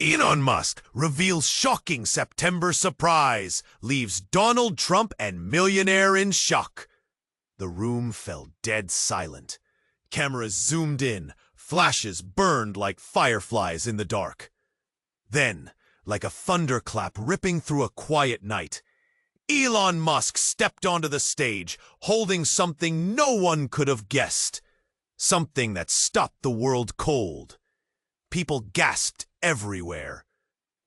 Elon Musk reveals shocking September surprise, leaves Donald Trump and Millionaire in shock. The room fell dead silent. Cameras zoomed in, flashes burned like fireflies in the dark. Then, like a thunderclap ripping through a quiet night, Elon Musk stepped onto the stage, holding something no one could have guessed. Something that stopped the world cold. People gasped everywhere.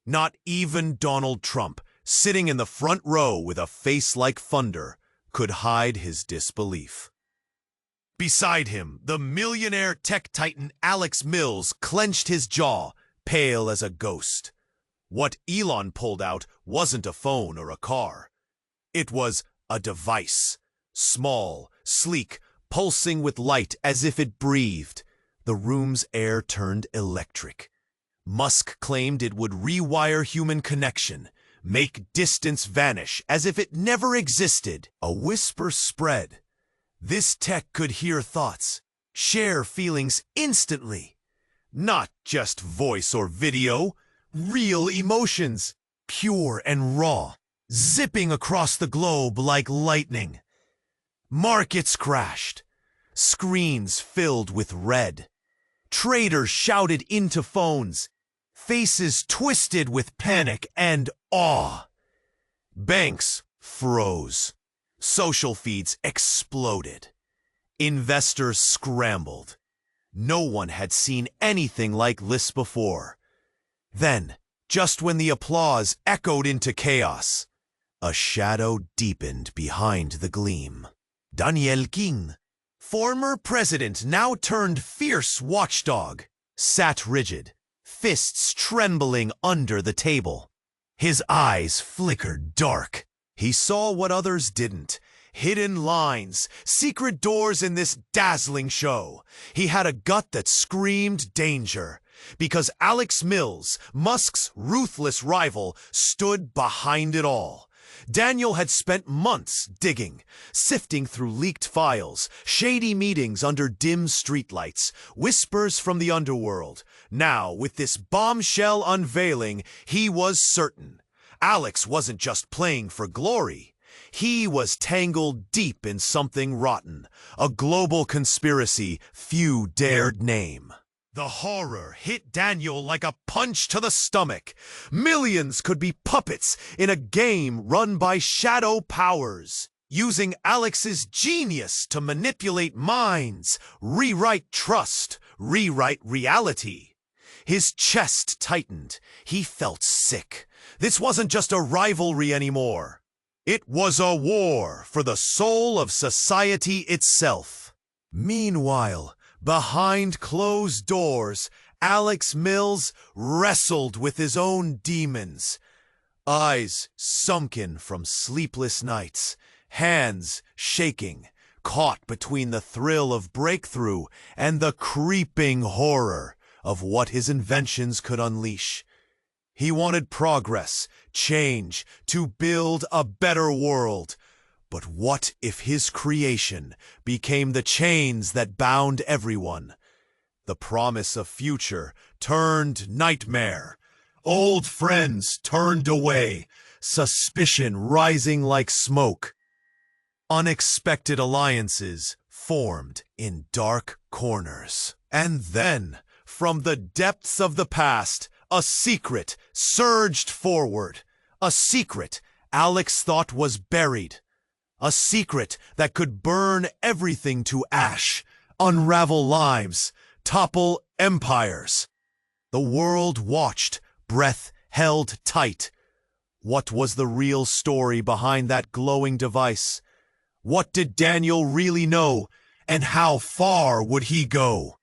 Not even Donald Trump, sitting in the front row with a face like thunder, could hide his disbelief. Beside him, the millionaire tech titan Alex Mills clenched his jaw, pale as a ghost. What Elon pulled out wasn't a phone or a car. It was a device. Small, sleek, pulsing with light as if it breathed. The room's air turned electric. Musk claimed it would rewire human connection, make distance vanish as if it never existed. A whisper spread. This tech could hear thoughts, share feelings instantly. Not just voice or video, real emotions, pure and raw, zipping across the globe like lightning. Markets crashed. Screens filled with red. Traders shouted into phones. Faces twisted with panic and awe. Banks froze. Social feeds exploded. Investors scrambled. No one had seen anything like this before. Then, just when the applause echoed into chaos, a shadow deepened behind the gleam. Daniel King, former president now turned fierce watchdog, sat rigid, fists trembling under the table. His eyes flickered dark. He saw what others didn't. Hidden lines, secret doors in this dazzling show. He had a gut that screamed danger. Because Alex Mills, Musk's ruthless rival, stood behind it all. Daniel had spent months digging, sifting through leaked files, shady meetings under dim streetlights, whispers from the underworld. Now, with this bombshell unveiling, he was certain. Alex wasn't just playing for glory. He was tangled deep in something rotten, a global conspiracy few dared name. The horror hit Daniel like a punch to the stomach. Millions could be puppets in a game run by shadow powers, using Alex's genius to manipulate minds, rewrite trust, rewrite reality. His chest tightened. He felt sick. This wasn't just a rivalry anymore. It was a war for the soul of society itself. Meanwhile, behind closed doors, Alex Mills wrestled with his own demons. Eyes sunken from sleepless nights, hands shaking, caught between the thrill of breakthrough and the creeping horror of what his inventions could unleash. He wanted progress, change, to build a better world. But what if his creation became the chains that bound everyone? The promise of future turned nightmare. Old friends turned away, suspicion rising like smoke. Unexpected alliances formed in dark corners. And then, from the depths of the past, a secret surged forward. A secret Alex thought was buried. A secret that could burn everything to ash, unravel lives, topple empires. The world watched, breath held tight. What was the real story behind that glowing device? What did Daniel really know, and how far would he go?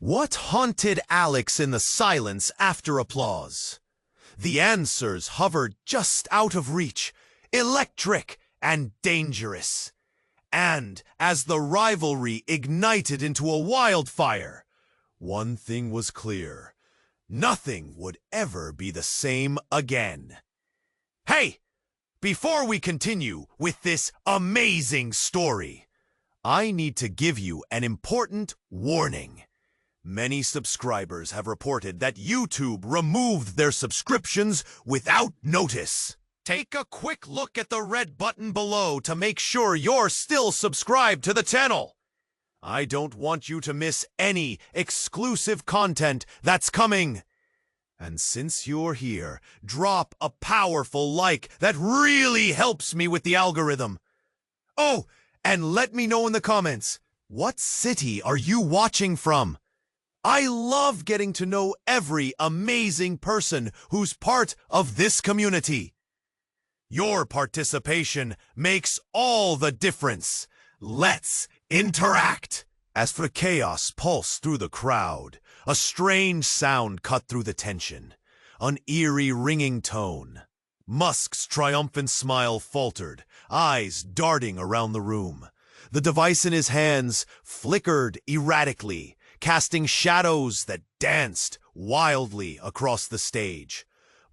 What haunted Alex in the silence after applause? The answers hovered just out of reach, electric and dangerous. And as the rivalry ignited into a wildfire, one thing was clear. Nothing would ever be the same again. Hey! Before we continue with this amazing story, I need to give you an important warning. Many subscribers have reported that YouTube removed their subscriptions without notice. Take a quick look at the red button below to make sure you're still subscribed to the channel. I don't want you to miss any exclusive content that's coming. And since you're here, drop a powerful like that really helps me with the algorithm. Oh, and let me know in the comments, what city are you watching from? I love getting to know every amazing person who's part of this community. Your participation makes all the difference. Let's interact. As for chaos pulsed through the crowd, a strange sound cut through the tension, an eerie ringing tone. Musk's triumphant smile faltered, eyes darting around the room. The device in his hands flickered erratically, casting shadows that danced wildly across the stage.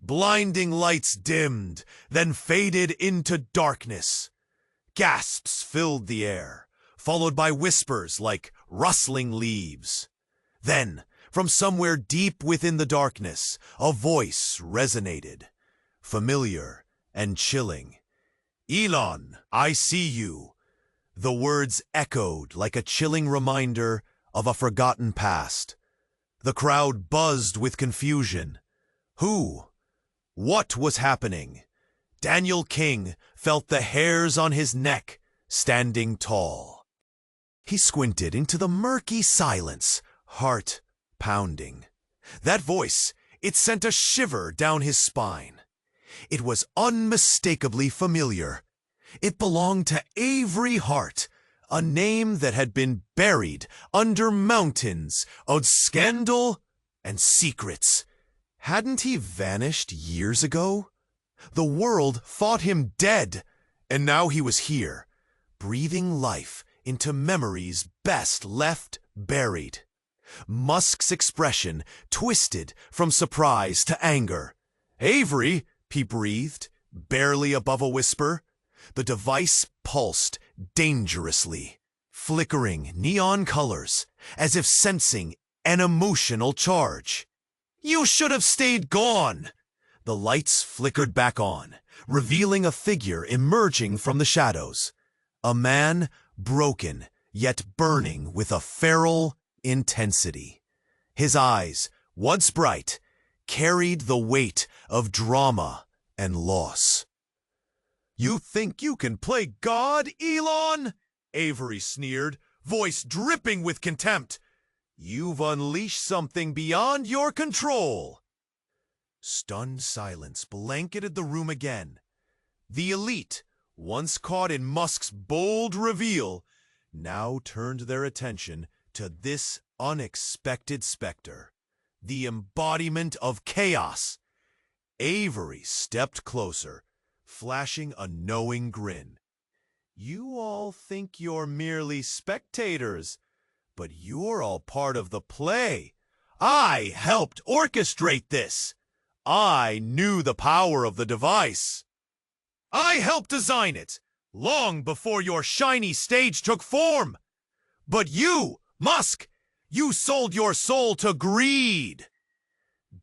Blinding lights dimmed, then faded into darkness. Gasps filled the air, followed by whispers like rustling leaves. Then, from somewhere deep within the darkness, a voice resonated, familiar and chilling. "Elon, I see you." The words echoed like a chilling reminder of a forgotten past. The crowd buzzed with confusion. Who? What was happening? Daniel King felt the hairs on his neck standing tall. He squinted into the murky silence, heart pounding. That voice, it sent a shiver down his spine. It was unmistakably familiar. It belonged to Avery Hart, a name that had been buried under mountains of scandal and secrets. Hadn't he vanished years ago? The world thought him dead, and now he was here, breathing life into memories best left buried. Musk's expression twisted from surprise to anger. "Avery," he breathed, barely above a whisper. The device pulsed dangerously, flickering neon colors, as if sensing an emotional charge. "You should have stayed gone." The lights flickered back on, revealing a figure emerging from the shadows. A man, broken, yet burning with a feral intensity. His eyes, once bright, carried the weight of drama and loss. "You think you can play God, Elon?" Avery sneered, voice dripping with contempt. "You've unleashed something beyond your control." Stunned silence blanketed the room again. The elite, once caught in Musk's bold reveal, now turned their attention to this unexpected specter, the embodiment of chaos. Avery stepped closer, flashing a knowing grin. "You all think you're merely spectators, but you're all part of the play. I helped orchestrate this. I knew the power of the device. I helped design it, long before your shiny stage took form. But you, Musk, you sold your soul to greed."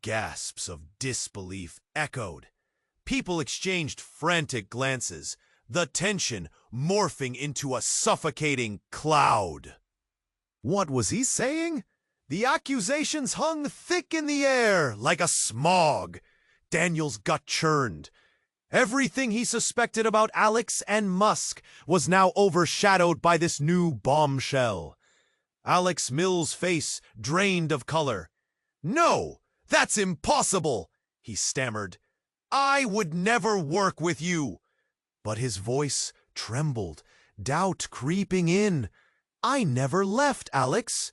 Gasps of disbelief echoed. People exchanged frantic glances, the tension morphing into a suffocating cloud. What was he saying? The accusations hung thick in the air like a smog. Daniel's gut churned. Everything he suspected about Alex and Musk was now overshadowed by this new bombshell. Alex Mills' face drained of color. "No, that's impossible," he stammered. "I would never work with you." But his voice trembled, doubt creeping in. "I never left, Alex,"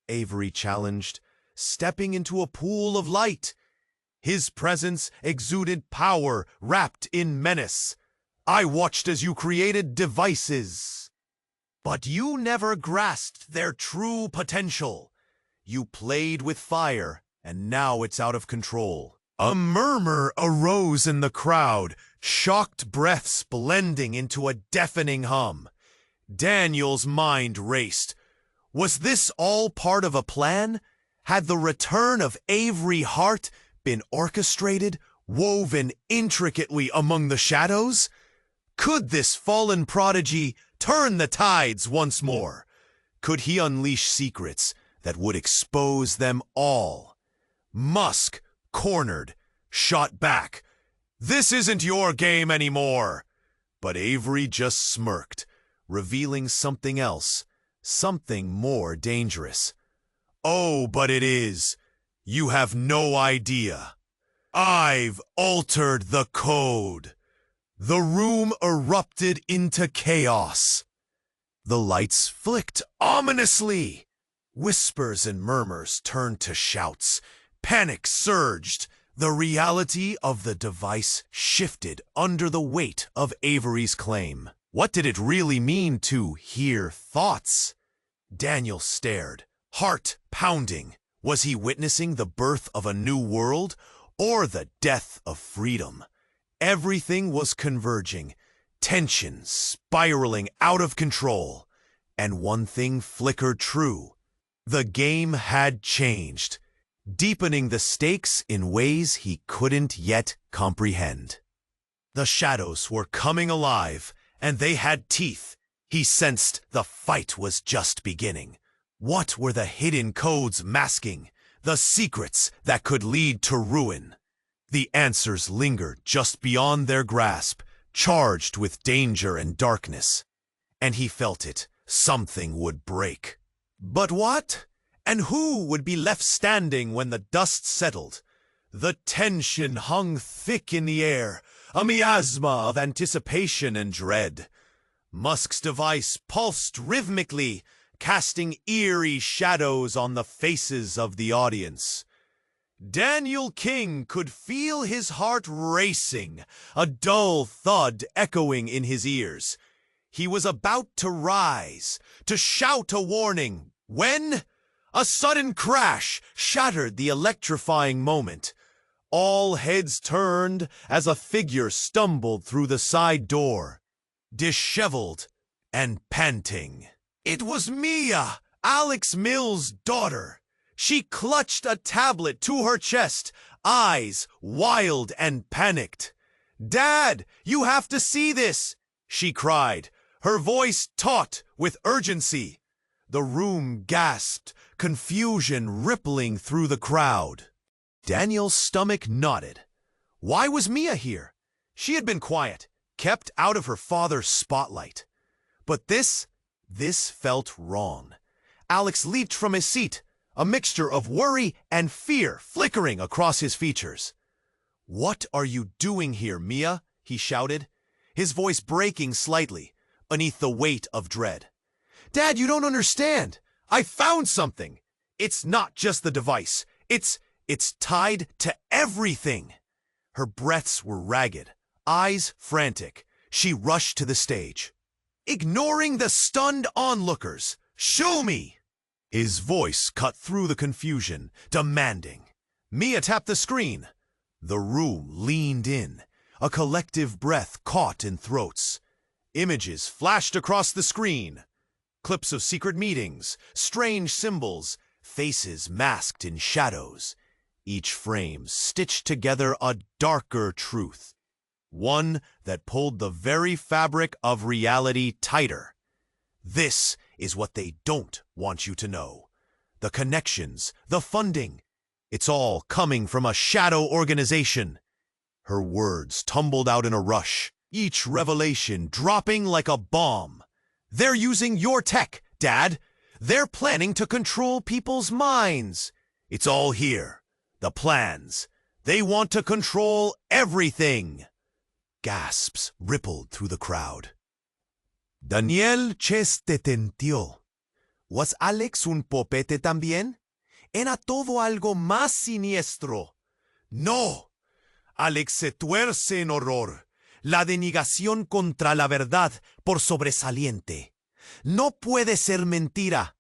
Avery challenged, stepping into a pool of light. His presence exuded power wrapped in menace. "I watched as you created devices, but you never grasped their true potential. You played with fire, and now it's out of control." A murmur arose in the crowd, shocked breaths blending into a deafening hum. Daniel's mind raced. Was this all part of a plan? Had the return of Avery Hart been orchestrated, woven intricately among the shadows? Could this fallen prodigy turn the tides once more? Could he unleash secrets that would expose them all? Musk, cornered, shot back. "This isn't your game anymore." But Avery just smirked, revealing something else, something more dangerous. "Oh, but it is. You have no idea. I've altered the code." The room erupted into chaos. The lights flicked ominously. Whispers and murmurs turned to shouts. Panic surged. The reality of the device shifted under the weight of Avery's claim. What did it really mean to hear thoughts? Daniel stared, heart pounding. Was he witnessing the birth of a new world or the death of freedom? Everything was converging, tension spiraling out of control. And one thing flickered true. The game had changed, deepening the stakes in ways he couldn't yet comprehend. The shadows were coming alive, and they had teeth. He sensed the fight was just beginning. What were the hidden codes masking? The secrets that could lead to ruin? The answers lingered just beyond their grasp, charged with danger and darkness. And he felt it. Something would break. But what? And who would be left standing when the dust settled? The tension hung thick in the air, a miasma of anticipation and dread. Musk's device pulsed rhythmically, casting eerie shadows on the faces of the audience. Daniel King could feel his heart racing, a dull thud echoing in his ears. He was about to rise, to shout a warning, when a sudden crash shattered the electrifying moment. All heads turned as a figure stumbled through the side door, disheveled and panting. It was Mia, Alex Mills' daughter. She clutched a tablet to her chest, eyes wild and panicked. "Dad, you have to see this!" she cried, her voice taut with urgency. The room gasped, confusion rippling through the crowd. Daniel's stomach knotted. Why was Mia here? She had been quiet, kept out of her father's spotlight. But this felt wrong. Alex leaped from his seat, a mixture of worry and fear flickering across his features. "What are you doing here, Mia?" he shouted, his voice breaking slightly beneath the weight of dread. "Dad, you don't understand. I found something. It's not just the device. It's tied to everything." Her breaths were ragged, eyes frantic. She rushed to the stage. Ignoring the stunned onlookers, "Show me!" His voice cut through the confusion, demanding. Mia tapped the screen. The room leaned in, a collective breath caught in throats. Images flashed across the screen. Clips of secret meetings, strange symbols, faces masked in shadows. Each frame stitched together a darker truth. One that pulled the very fabric of reality tighter. This is what they don't want you to know. The connections, the funding. It's all coming from a shadow organization. Her words tumbled out in a rush, each revelation dropping like a bomb. "They're using your tech, Dad. They're planning to control people's minds. It's all here. The plans. They want to control everything." Gasps rippled through the crowd. Daniel Cheste tentió. ¿Was Alex un popete también? Era todo algo más siniestro. No. Alex se tuerce en horror. La denegación contra la verdad por sobresaliente. No puede ser mentira.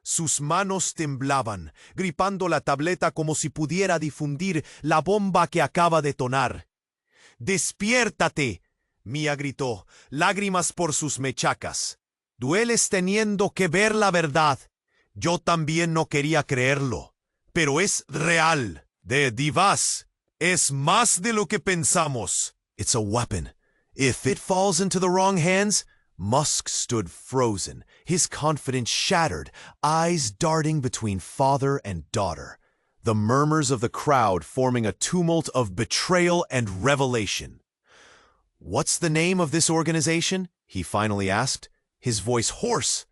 Sus manos temblaban, gripando la tableta como si pudiera difundir la bomba que acaba de detonar. «Despiértate», Mia gritó, lágrimas por sus mechacas. «Dueles teniendo que ver la verdad. Yo también no quería creerlo. pero es real. De divas. Es más de lo que pensamos. It's a weapon. If it falls into the wrong hands, Musk stood frozen, his confidence shattered, eyes darting between father and daughter. The murmurs of the crowd forming a tumult of betrayal and revelation. "What's the name of this organization?" he finally asked, his voice hoarse.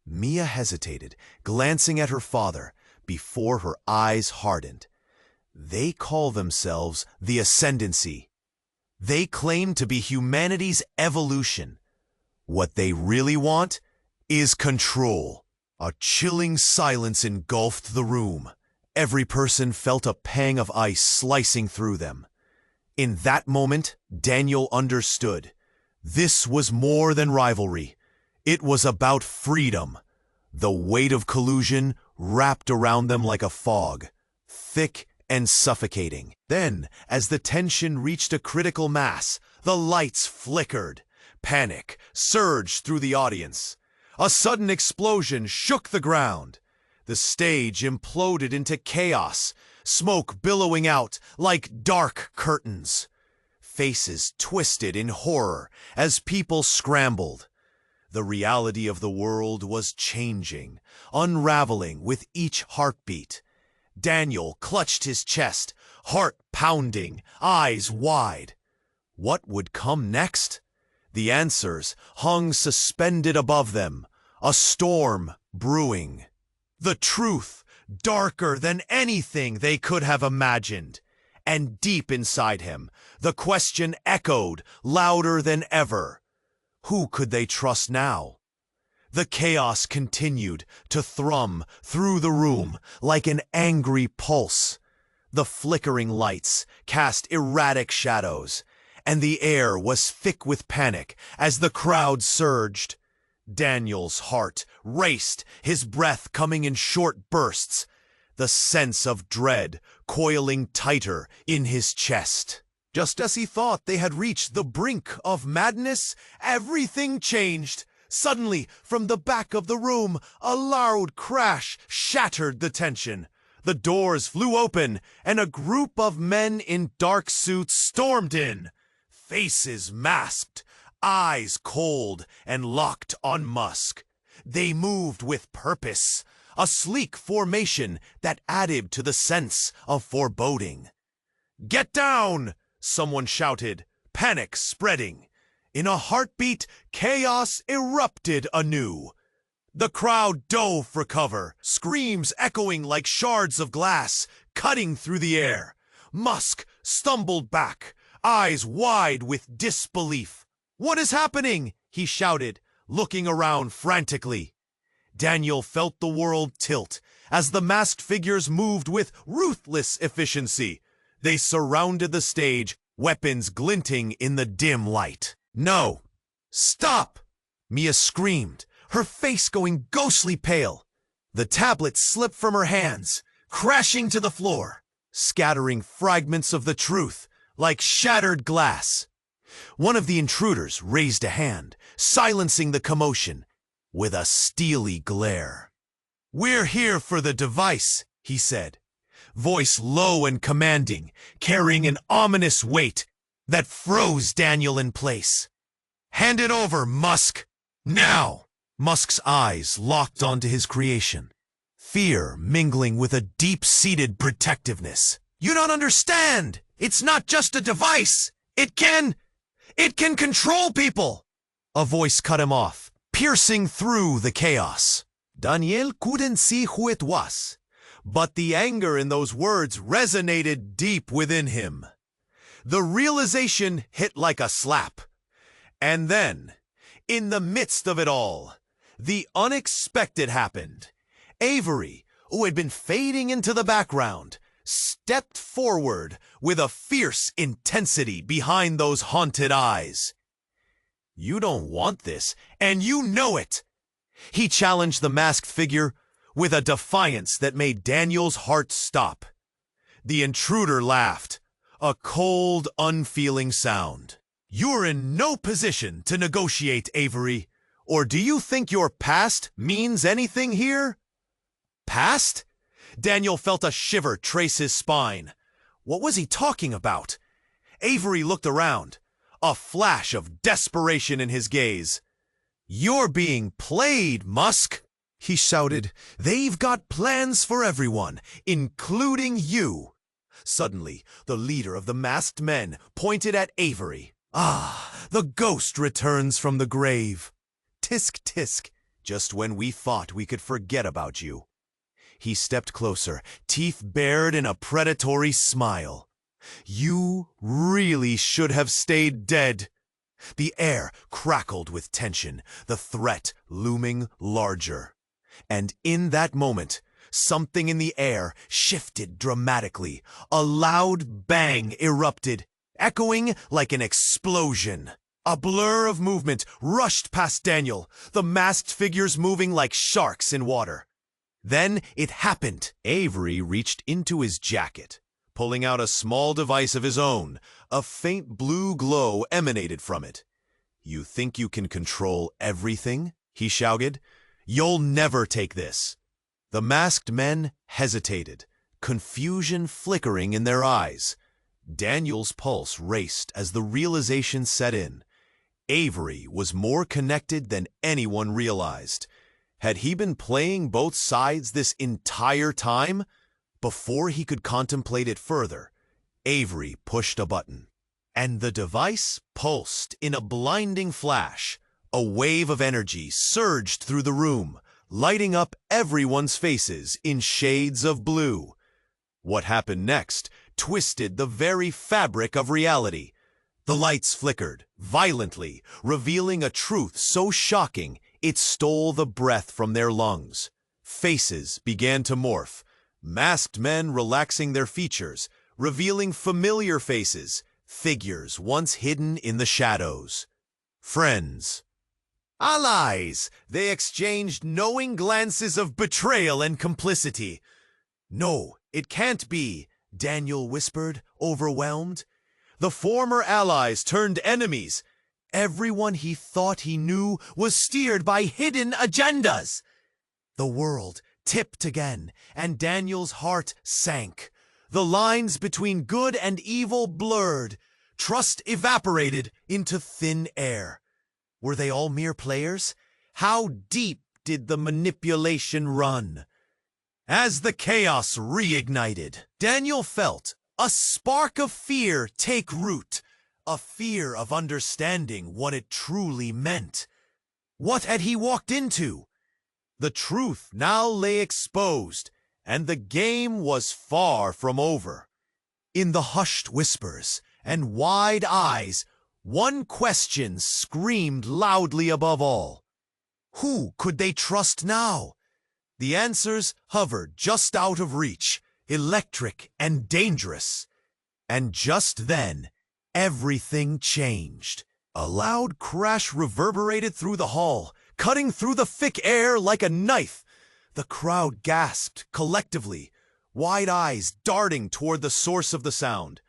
Mia hesitated, glancing at her father, before her eyes hardened. "They call themselves the Ascendancy. They claim to be humanity's evolution. What they really want is control." A chilling silence engulfed the room. Every person felt a pang of ice slicing through them. In that moment, Daniel understood. This was more than rivalry. It was about freedom. The weight of collusion wrapped around them like a fog, thick and suffocating. Then, as the tension reached a critical mass, the lights flickered. Panic surged through the audience. A sudden explosion shook the ground. The stage imploded into chaos, smoke billowing out like dark curtains. Faces twisted in horror as people scrambled. The reality of the world was changing, unraveling with each heartbeat. Daniel clutched his chest, heart pounding, eyes wide. What would come next? The answers hung suspended above them, a storm brewing. The truth, darker than anything they could have imagined. And deep inside him, the question echoed louder than ever. Who could they trust now? The chaos continued to thrum through the room like an angry pulse. The flickering lights cast erratic shadows, and the air was thick with panic as the crowd surged. Daniel's heart raced, his breath coming in short bursts, the sense of dread coiling tighter in his chest. Just as he thought they had reached the brink of madness, everything changed. Suddenly, from the back of the room, a loud crash shattered the tension. The doors flew open, and a group of men in dark suits stormed in, faces masked, eyes cold and locked on Musk. They moved with purpose, a sleek formation that added to the sense of foreboding. "Get down!" someone shouted, panic spreading. In a heartbeat, chaos erupted anew. The crowd dove for cover, screams echoing like shards of glass, cutting through the air. Musk stumbled back, eyes wide with disbelief. "What is happening?" he shouted, looking around frantically. Daniel felt the world tilt as the masked figures moved with ruthless efficiency. They surrounded the stage, weapons glinting in the dim light. "No! Stop!" Mia screamed, her face going ghostly pale. The tablet slipped from her hands, crashing to the floor, scattering fragments of the truth like shattered glass. One of the intruders raised a hand, silencing the commotion with a steely glare. "We're here for the device," he said, voice low and commanding, carrying an ominous weight that froze Daniel in place. "Hand it over, Musk! Now!" Musk's eyes locked onto his creation, fear mingling with a deep-seated protectiveness. "You don't understand! It's not just a device! It can control people!" A voice cut him off, piercing through the chaos. Daniel couldn't see who it was, but the anger in those words resonated deep within him. The realization hit like a slap. And then, in the midst of it all, the unexpected happened. Avery, who had been fading into the background, stepped forward with a fierce intensity behind those haunted eyes. "You don't want this, and you know it!" He challenged the masked figure with a defiance that made Daniel's heart stop. The intruder laughed, a cold, unfeeling sound. "You're in no position to negotiate, Avery. Or do you think your past means anything here?" "Past? Daniel felt a shiver trace his spine. What was he talking about? Avery looked around, a flash of desperation in his gaze. "You're being played, Musk," he shouted. "They've got plans for everyone, including you." Suddenly, the leader of the masked men pointed at Avery. "Ah, the ghost returns from the grave. Tisk, tisk, just when we thought we could forget about you." He stepped closer, teeth bared in a predatory smile. "You really should have stayed dead." The air crackled with tension, the threat looming larger. And in that moment, something in the air shifted dramatically. A loud bang erupted, echoing like an explosion. A blur of movement rushed past Daniel, the masked figures moving like sharks in water. Then it happened. Avery reached into his jacket, pulling out a small device of his own. A faint blue glow emanated from it. "You think you can control everything?" he shouted. "You'll never take this." The masked men hesitated, confusion flickering in their eyes. Daniel's pulse raced as the realization set in. Avery was more connected than anyone realized. Had he been playing both sides this entire time? Before he could contemplate it further, Avery pushed a button, and the device pulsed in a blinding flash. A wave of energy surged through the room, lighting up everyone's faces in shades of blue. What happened next twisted the very fabric of reality. The lights flickered violently, revealing a truth so shocking it stole the breath from their lungs. Faces began to morph, masked men relaxing their features, revealing familiar faces, figures once hidden in the shadows. Friends. Allies! They exchanged knowing glances of betrayal and complicity. "No, it can't be," Daniel whispered, overwhelmed. The former allies turned enemies. Everyone he thought he knew was steered by hidden agendas. The world tipped again, and Daniel's heart sank. The lines between good and evil blurred. Trust evaporated into thin air. Were they all mere players? How deep did the manipulation run? As the chaos reignited, Daniel felt a spark of fear take root, a fear of understanding what it truly meant. What had he walked into? The truth now lay exposed, and the game was far from over. In the hushed whispers and wide eyes, one question screamed loudly above all. Who could they trust now? The answers hovered just out of reach, electric and dangerous. And just then, everything changed. A loud crash reverberated through the hall, cutting through the thick air like a knife. The crowd gasped collectively, wide eyes darting toward the source of the sound.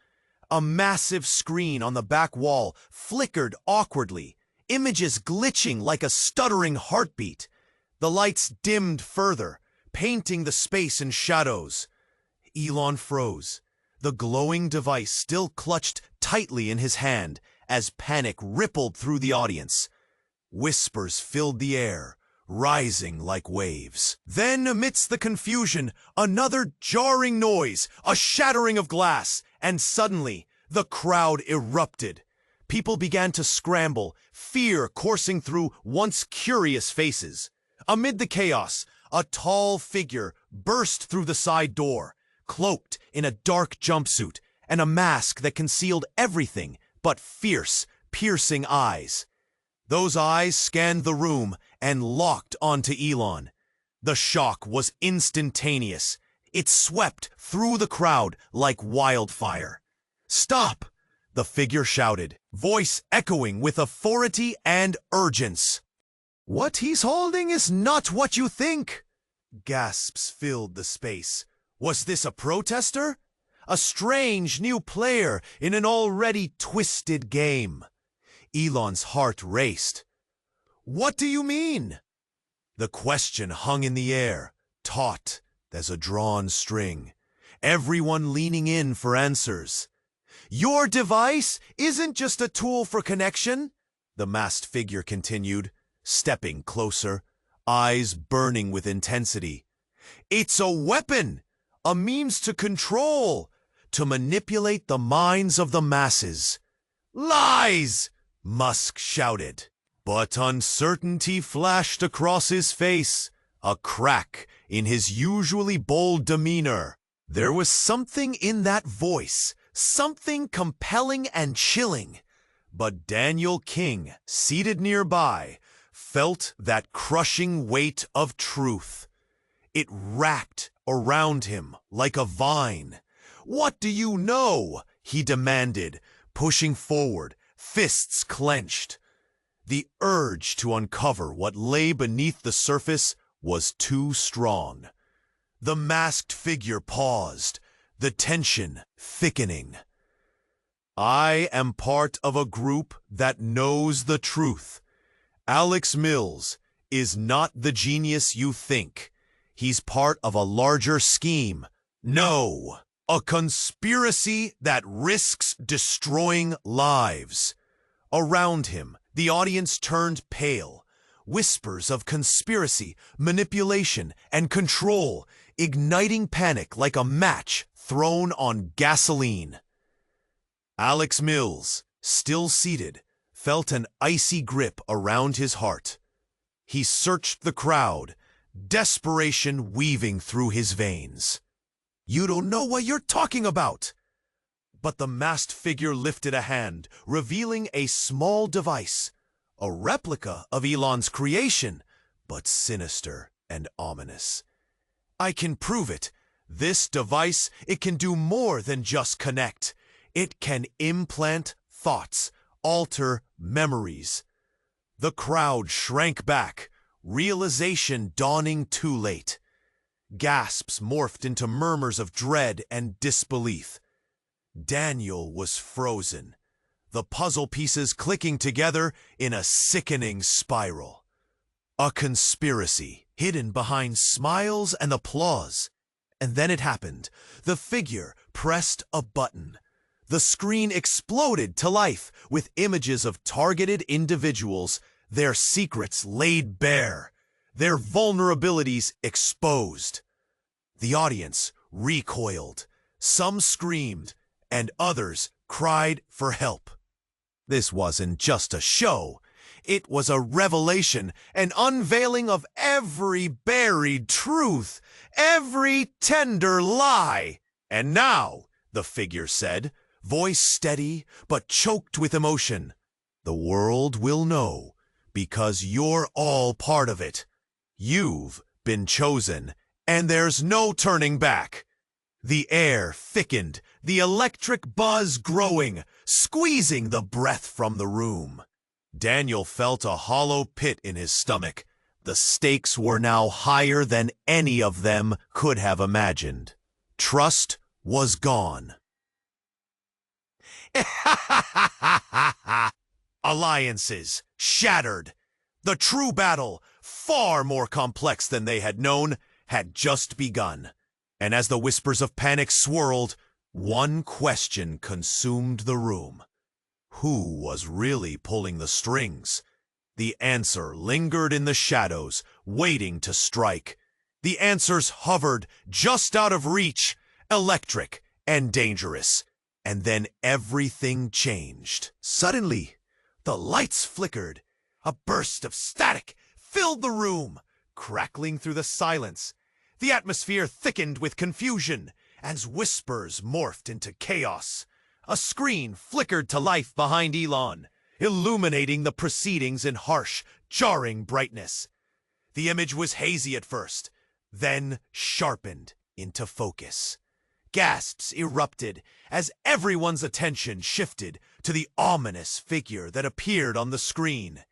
A massive screen on the back wall flickered awkwardly, images glitching like a stuttering heartbeat. The lights dimmed further, painting the space in shadows. Elon froze, the glowing device still clutched tightly in his hand as panic rippled through the audience. Whispers filled the air, rising like waves. Then, amidst the confusion, another jarring noise, a shattering of glass, and suddenly, the crowd erupted. People began to scramble, fear coursing through once curious faces. Amid the chaos, a tall figure burst through the side door, cloaked in a dark jumpsuit and a mask that concealed everything but fierce, piercing eyes. Those eyes scanned the room and locked onto Elon. The shock was instantaneous. It swept through the crowd like wildfire. "Stop!" the figure shouted, voice echoing with authority and urgency. "What he's holding is not what you think!" Gasps filled the space. Was this a protester? A strange new player in an already twisted game? Elon's heart raced. "What do you mean?" The question hung in the air, taut, There's a drawn string, everyone leaning in for answers. Your device isn't just a tool for connection, the masked figure continued, stepping closer, eyes burning with intensity. It's a weapon, a means to control, to manipulate the minds of the masses. Lies! Musk shouted. But uncertainty flashed across his face, a crack in his usually bold demeanor. There was something in that voice, something compelling and chilling. But Daniel King, seated nearby, felt that crushing weight of truth. It wrapped around him like a vine. "What do you know?" he demanded, pushing forward, fists clenched. The urge to uncover what lay beneath the surface was too strong. The masked figure paused, the tension thickening. "I am part of a group that knows the truth. Alex Mills is not the genius you think. He's part of a larger scheme. No, a conspiracy that risks destroying lives." Around him, the audience turned pale. Whispers of conspiracy, manipulation, and control, igniting panic like a match thrown on gasoline. Alex Mills, still seated, felt an icy grip around his heart. He searched the crowd, desperation weaving through his veins. "You don't know what you're talking about!" But the masked figure lifted a hand, revealing a small device, a replica of ELON's creation, but sinister and ominous. "I can prove it. This device, it can do more than just connect. It can implant thoughts, alter memories." The crowd shrank back, realization dawning too late. Gasps morphed into murmurs of dread and disbelief. Daniel was frozen, the puzzle pieces clicking together in a sickening spiral. A conspiracy hidden behind smiles and applause. And then it happened. The figure pressed a button. The screen exploded to life with images of targeted individuals, their secrets laid bare, their vulnerabilities exposed. The audience recoiled. Some screamed, and others cried for help. This wasn't just a show. It was a revelation, an unveiling of every buried truth, every tender lie. "And now," the figure said, voice steady but choked with emotion, "the world will know, because you're all part of it. You've been chosen, and there's no turning back." The air thickened, the electric buzz growing, squeezing the breath from the room. Daniel felt a hollow pit in his stomach. The stakes were now higher than any of them could have imagined. Trust was gone. Alliances shattered. The true battle, far more complex than they had known, had just begun. And as the whispers of panic swirled, one question consumed the room. Who was really pulling the strings? The answer lingered in the shadows, waiting to strike. The answers hovered just out of reach, electric and dangerous. And then everything changed. Suddenly, the lights flickered. A burst of static filled the room, crackling through the silence. The atmosphere thickened with confusion, as whispers morphed into chaos. A screen flickered to life behind Elon, illuminating the proceedings in harsh, jarring brightness. The image was hazy at first, then sharpened into focus. Gasps erupted as everyone's attention shifted to the ominous figure that appeared on the screen.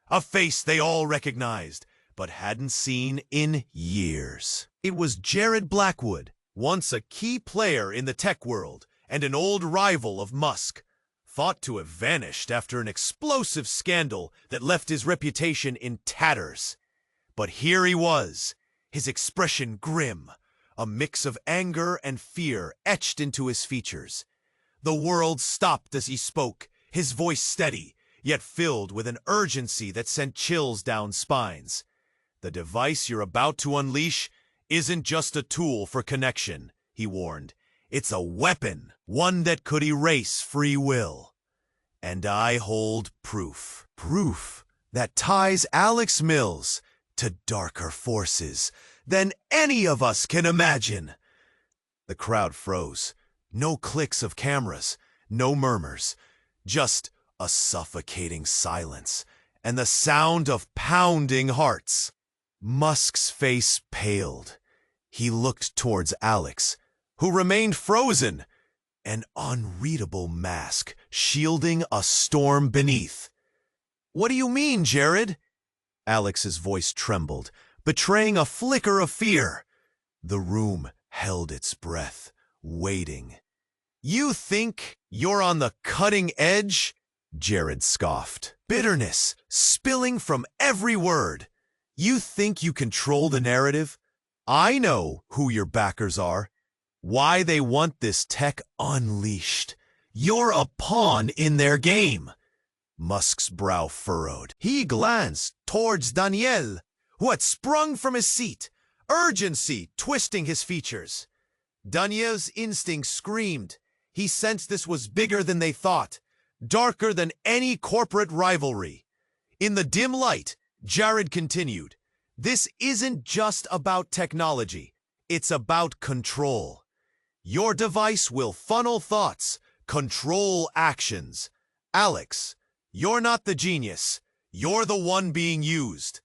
A face they all recognized, but hadn't seen in years. It was Jared Blackwood, once a key player in the tech world and an old rival of Musk, thought to have vanished after an explosive scandal that left his reputation in tatters. But here he was, his expression grim, a mix of anger and fear etched into his features. The world stopped as he spoke, his voice steady, yet filled with an urgency that sent chills down spines. The device you're about to unleash isn't just a tool for connection, he warned. It's a weapon, one that could erase free will. And I hold proof. Proof that ties Alex Mills to darker forces than any of us can imagine. The crowd froze. No clicks of cameras, no murmurs, just a suffocating silence and the sound of pounding hearts. Musk's face paled. He looked towards Alex, who remained frozen, an unreadable mask shielding a storm beneath. "What do you mean, Jared?" Alex's voice trembled, betraying a flicker of fear. The room held its breath, waiting. "You think you're on the cutting edge?" Jared scoffed, bitterness spilling from every word. "You think you control the narrative? I know who your backers are, why they want this tech unleashed. You're a pawn in their game." Musk's brow furrowed. He glanced towards Daniel, who had sprung from his seat, urgency twisting his features. Daniel's instinct screamed. He sensed this was bigger than they thought, darker than any corporate rivalry. In the dim light, Jared continued, "This isn't just about technology. It's about control. Your device will funnel thoughts, control actions. Alex, you're not the genius. You're the one being used."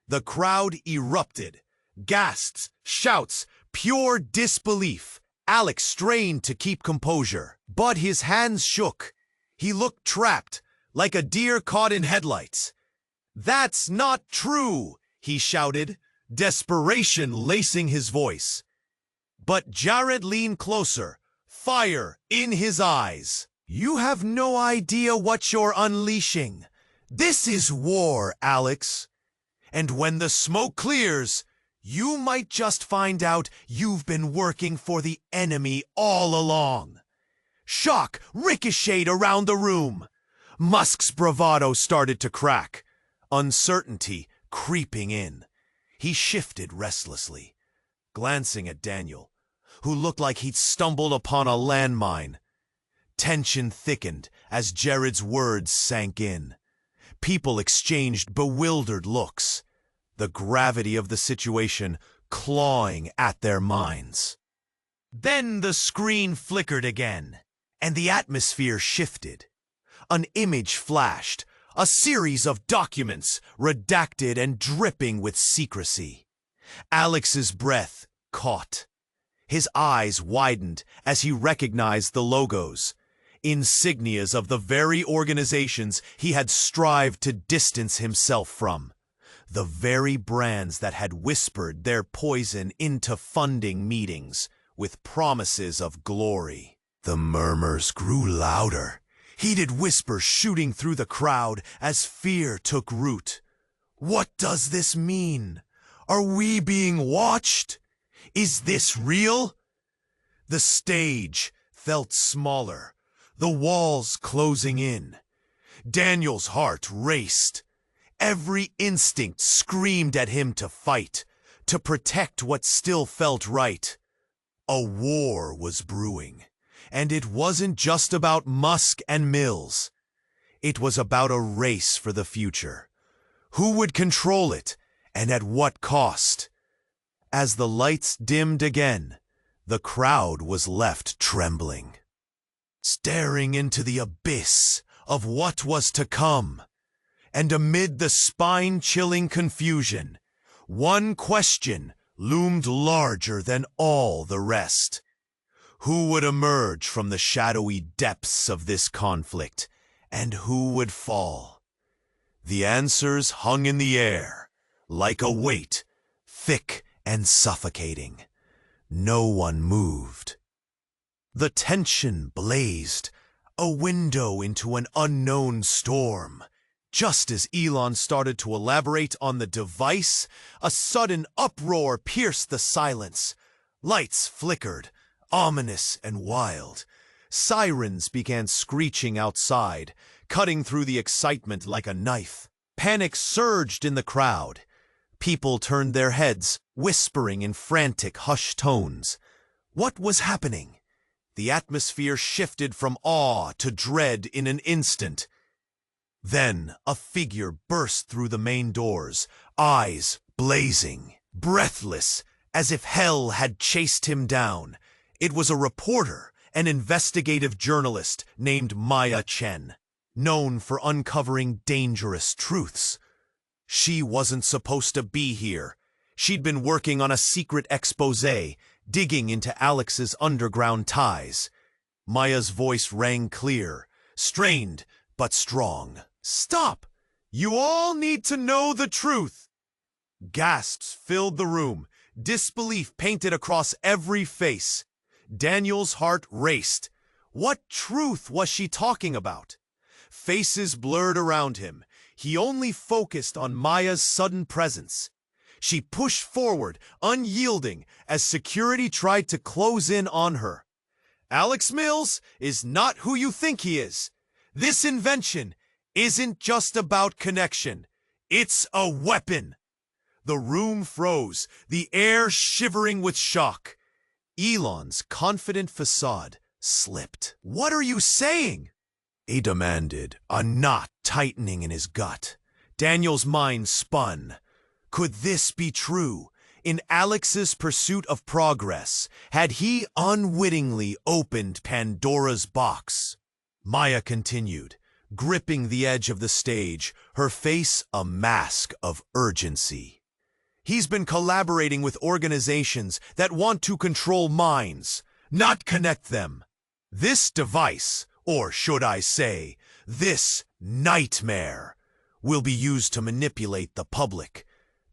The crowd erupted. Gasps, shouts, pure disbelief. Alex strained to keep composure, but his hands shook. He looked trapped, like a deer caught in headlights. "That's not true," he shouted, desperation lacing his voice. But Jared leaned closer, fire in his eyes. "You have no idea what you're unleashing. This is war, Alex. And when the smoke clears, you might just find out you've been working for the enemy all along." Shock ricocheted around the room. Musk's bravado started to crack, uncertainty creeping in. He shifted restlessly, glancing at Daniel, who looked like he'd stumbled upon a landmine. Tension thickened as Jared's words sank in. People exchanged bewildered looks, the gravity of the situation clawing at their minds. Then the screen flickered again, and the atmosphere shifted. An image flashed, a series of documents redacted and dripping with secrecy. Alex's breath caught. His eyes widened as he recognized the logos, insignias of the very organizations he had strived to distance himself from. The very brands that had whispered their poison into funding meetings with promises of glory. The murmurs grew louder, heated whispers shooting through the crowd as fear took root. "What does this mean? Are we being watched? Is this real?" The stage felt smaller, the walls closing in. Daniel's heart raced. Every instinct screamed at him to fight, to protect what still felt right. A war was brewing, and it wasn't just about Musk and Mills. It was about a race for the future. Who would control it, and at what cost? As the lights dimmed again, the crowd was left trembling, staring into the abyss of what was to come. And amid the spine-chilling confusion, one question loomed larger than all the rest. Who would emerge from the shadowy depths of this conflict, and who would fall? The answers hung in the air, like a weight, thick and suffocating. No one moved. The tension blazed, a window into an unknown storm. Just as Elon started to elaborate on the device, a sudden uproar pierced the silence. Lights flickered, ominous and wild. Sirens began screeching outside, cutting through the excitement like a knife. Panic surged in the crowd. People turned their heads, whispering in frantic, hushed tones. What was happening? The atmosphere shifted from awe to dread in an instant. Then a figure burst through the main doors, eyes blazing, breathless, as if hell had chased him down. It was a reporter, an investigative journalist named Maya Chen, known for uncovering dangerous truths. She wasn't supposed to be here. She'd been working on a secret exposé, digging into Alex's underground ties. Maya's voice rang clear, strained but strong. "Stop! You all need to know the truth!" Gasps filled the room, disbelief painted across every face. Daniel's heart raced. What truth was she talking about? Faces blurred around him. He only focused on Maya's sudden presence. She pushed forward, unyielding, as security tried to close in on her. "Alex Mills is not who you think he is. This invention isn't just about connection. It's a weapon." The room froze, the air shivering with shock. Elon's confident facade slipped. "What are you saying?" he demanded, a knot tightening in his gut. Daniel's mind spun. Could this be true? In Alex's pursuit of progress, had he unwittingly opened Pandora's box? Maya continued, gripping the edge of the stage, her face a mask of urgency. "He's been collaborating with organizations that want to control minds, not connect them. This device, or should I say, this nightmare, will be used to manipulate the public,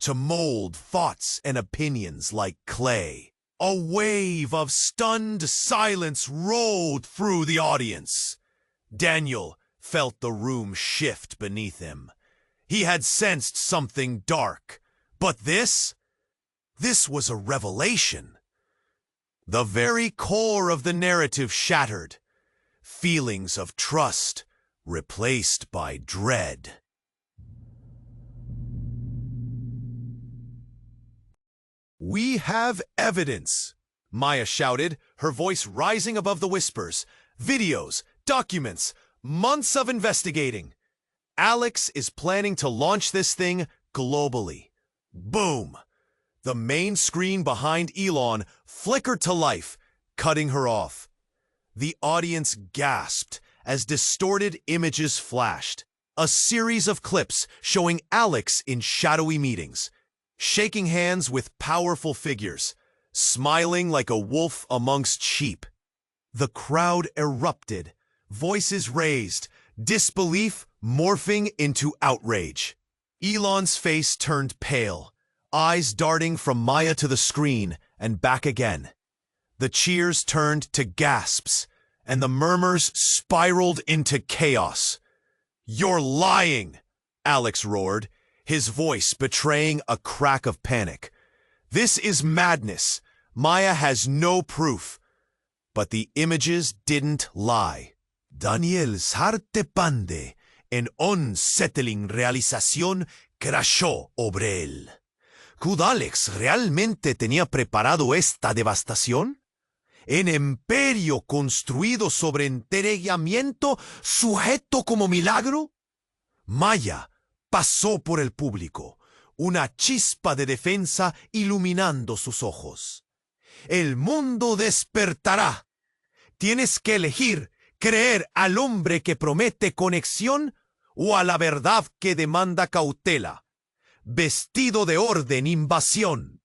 to mold thoughts and opinions like clay." A wave of stunned silence rolled through the audience. Daniel felt the room shift beneath him. He had sensed something dark, but this was a revelation. The very core of the narrative shattered. Feelings of trust replaced by dread. "We have evidence," Maya shouted, her voice rising above the whispers. "Videos, documents, months of investigating. Alex is planning to launch this thing globally." Boom! The main screen behind Elon flickered to life, cutting her off. The audience gasped as distorted images flashed. A series of clips showing Alex in shadowy meetings, shaking hands with powerful figures, smiling like a wolf amongst sheep. The crowd erupted, voices raised, disbelief morphing into outrage. Elon's face turned pale, eyes darting from Maya to the screen and back again. The cheers turned to gasps, and the murmurs spiraled into chaos. "You're lying!" Alex roared, his voice betraying a crack of panic. "This is madness. Maya has no proof." But the images didn't lie. Daniel's harte pande en unsettling realización crashó sobre él. ¿Could Alex realmente tenía preparado esta devastación? ¿En imperio construido sobre entregamiento sujeto como milagro? Maya pasó por el público, una chispa de defensa iluminando sus ojos. "El mundo despertará. Tienes que elegir creer al hombre que promete conexión o a la verdad que demanda cautela, vestido de orden invasión.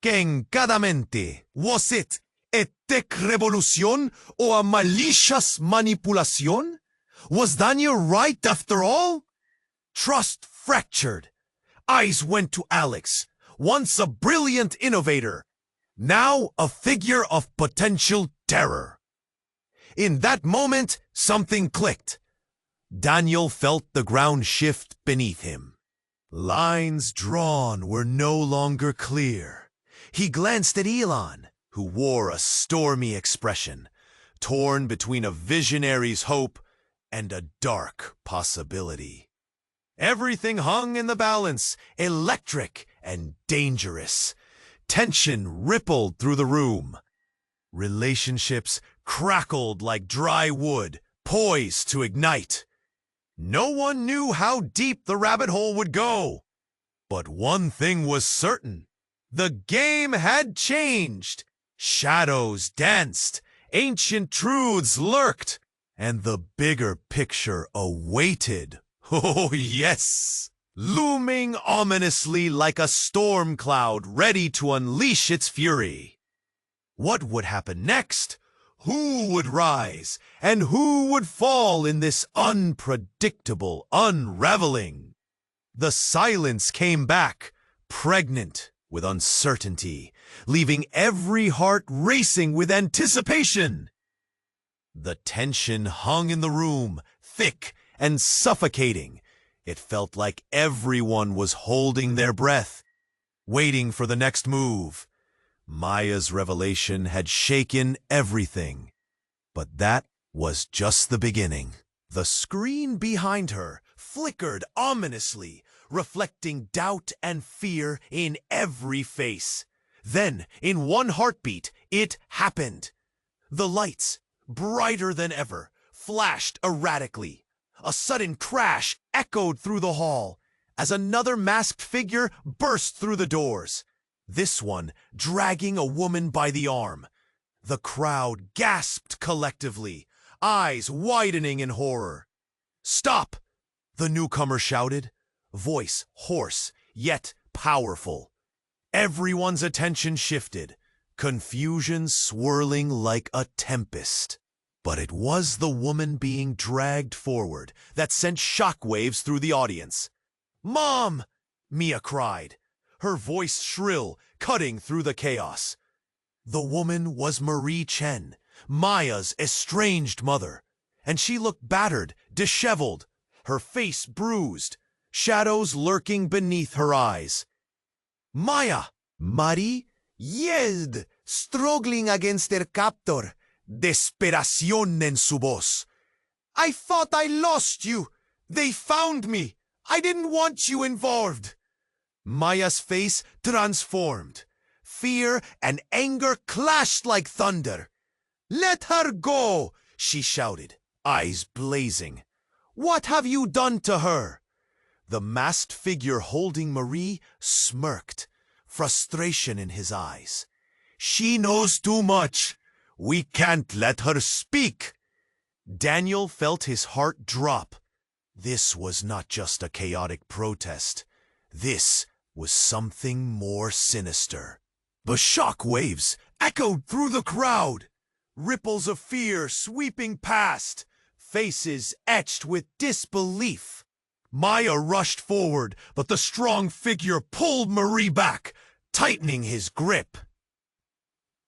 Que en cada mente, was it a tech revolución o a malicious manipulación? Was Daniel right after all?" Trust fractured. Eyes went to Alex, once a brilliant innovator, now a figure of potential terror. In that moment, something clicked. Daniel felt the ground shift beneath him. Lines drawn were no longer clear. He glanced at Elon, who wore a stormy expression, torn between a visionary's hope and a dark possibility. Everything hung in the balance, electric and dangerous. Tension rippled through the room. Relationships crackled like dry wood, poised to ignite. No one knew how deep the rabbit hole would go. But one thing was certain. The game had changed. Shadows danced, ancient truths lurked, and the bigger picture awaited. Oh, yes! Looming ominously like a storm cloud ready to unleash its fury. What would happen next? Who would rise, and who would fall in this unpredictable unraveling? The silence came back, pregnant with uncertainty, leaving every heart racing with anticipation. The tension hung in the room, thick and suffocating. It felt like everyone was holding their breath, waiting for the next move. Maya's revelation had shaken everything, but that was just the beginning. The screen behind her flickered ominously, reflecting doubt and fear in every face. Then, in one heartbeat, it happened. The lights, brighter than ever, flashed erratically. A sudden crash echoed through the hall as another masked figure burst through the doors. This one dragging a woman by the arm. The crowd gasped collectively, eyes widening in horror. "Stop!" the newcomer shouted, voice hoarse yet powerful. Everyone's attention shifted, confusion swirling like a tempest. But it was the woman being dragged forward that sent shockwaves through the audience. "Mom!" Mia cried, her voice shrill, cutting through the chaos. The woman was Marie Chen, Maya's estranged mother, and she looked battered, disheveled, her face bruised, shadows lurking beneath her eyes. "Maya!" Marie yelled, struggling against her captor, desesperación en su voz. "I thought I lost you. They found me. I didn't want you involved." Maya's face transformed. Fear and anger clashed like thunder. "Let her go!" she shouted, eyes blazing. "What have you done to her?" The masked figure holding Marie smirked, frustration in his eyes. "She knows too much. We can't let her speak." Daniel felt his heart drop. This was not just a chaotic protest. This was something more sinister. The shock waves echoed through the crowd. Ripples of fear sweeping past, faces etched with disbelief. Maya rushed forward, but the strong figure pulled Marie back, tightening his grip.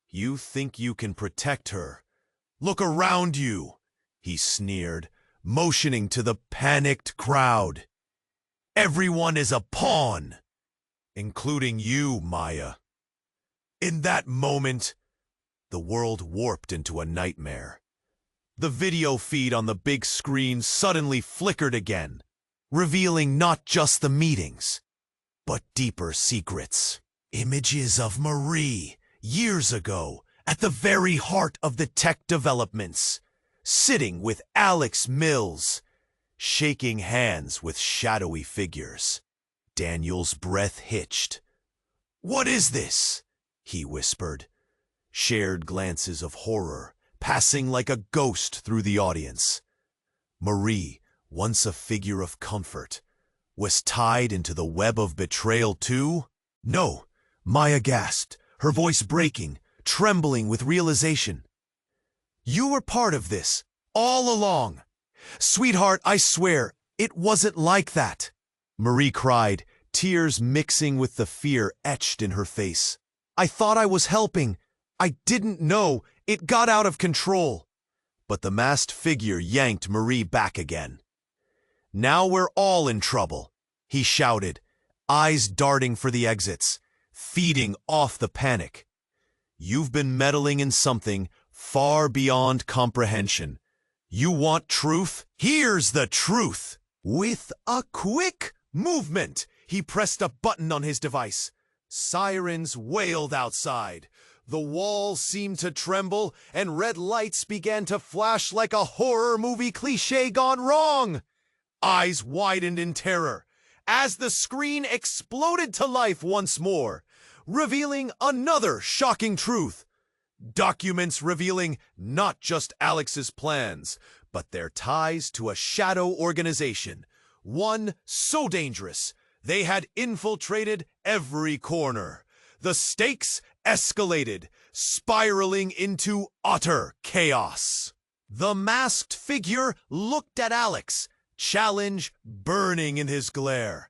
"You think you can protect her? Look around you," he sneered, motioning to the panicked crowd. "Everyone is a pawn, including you, Maya." In that moment, the world warped into a nightmare. The video feed on the big screen suddenly flickered again, revealing not just the meetings, but deeper secrets. Images of Marie, years ago, at the very heart of the tech developments, sitting with Alex Mills, shaking hands with shadowy figures. Daniel's breath hitched. "What is this?" he whispered. Shared glances of horror, passing like a ghost through the audience. Marie, once a figure of comfort, was tied into the web of betrayal too? "No," Maya gasped, her voice breaking, trembling with realization. "You were part of this, all along." "Sweetheart, I swear, it wasn't like that," Marie cried, tears mixing with the fear etched in her face. "I thought I was helping. I didn't know. It got out of control." But the masked figure yanked Marie back again. "Now we're all in trouble," he shouted, eyes darting for the exits, feeding off the panic. you've been meddling in something far beyond comprehension. You want truth? Here's the truth. With a quick movement, he pressed a button on his device. Sirens wailed outside. The walls seemed to tremble, and red lights began to flash like a horror movie cliché gone wrong. Eyes widened in terror as the screen exploded to life once more, revealing another shocking truth. Documents revealing not just Alex's plans, but their ties to a shadow organization, one so dangerous they had infiltrated every corner. The stakes escalated, spiraling into utter chaos. The masked figure looked at Alex, challenge burning in his glare.